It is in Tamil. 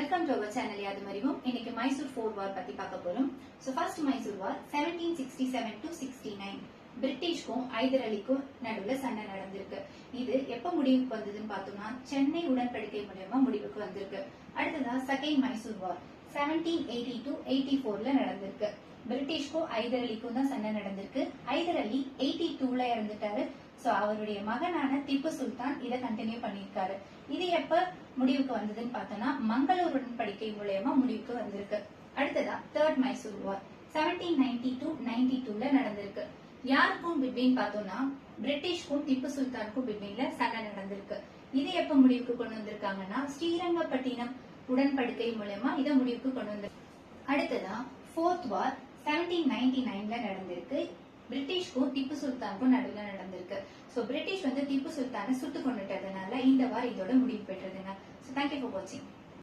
வெல்கம் டு அவர் சேனல் யாது மறிவும். இன்னைக்கு மைசூர் ஃபோர்ட் வார் பத்தி பார்க்க போறோம். So first Mysore war 1767 to 69 பிரிட்டிஷ்க்கும் ஹைதர் அலிக்கும் நடுவுல சண்டை நடந்திருக்கு. இது எப்ப முடிவுக்கு வந்ததுன்னு பார்த்தோம்னா சென்னை உடன்படிக்கை மூலமா முடிவுக்கு வந்திருக்கு. அடுத்ததா செகண்ட் மைசூர் வார் 1780 to 84ல நடந்திருக்கு. பிரிட்டிஷ்க்கும் ஹைதர் அலிக்கும் தான் சண்டை நடந்திருக்கு. ஹைதர் அலி 82ல இறந்துட்டாரு. சோ அவருடைய மகனான திப்பு சுல்தான் இதை கண்டினியூ பண்ணிருக்காரு. இது எப்ப முடிவுக்கு வந்ததுன்னு பார்த்தோம்னா மங்களூர் உடன்படிக்கை மூலமா முடிவுக்கு வந்திருக்கு. அடுத்ததா தேர்ட் மைசூர் வார் 1790 to 92ல நடந்திருக்கு. யாருக்கும் பிட்வீன் பார்த்தோம்னா பிரிட்டிஷ்க்கும் திப்பு சுல்தானுக்கும் பிட்வீன்ல சண்டை நடந்திருக்கு. இது எப்ப முடிவுக்கு கொண்டு வந்திருக்காங்கன்னா ஸ்ரீரங்கப்பட்டினம் உடன்படிக்கை மூலமா இதை முடிவுக்கு கொண்டு வந்திருக்கு. அடுத்ததா ஃபோர்த் வார் 1799ல நடந்திருக்கு. பிரிட்டிஷ்க்கும் திப்பு சுல்தானுக்கும் நடுவில் நடந்திருக்கு. சோ பிரிட்டிஷ் திப்பு சுல்தானை சுட்டு கொண்டுட்டதுனால இந்த வார் இதோட முடிவு பெற்றதுங்க. So thank you for watching.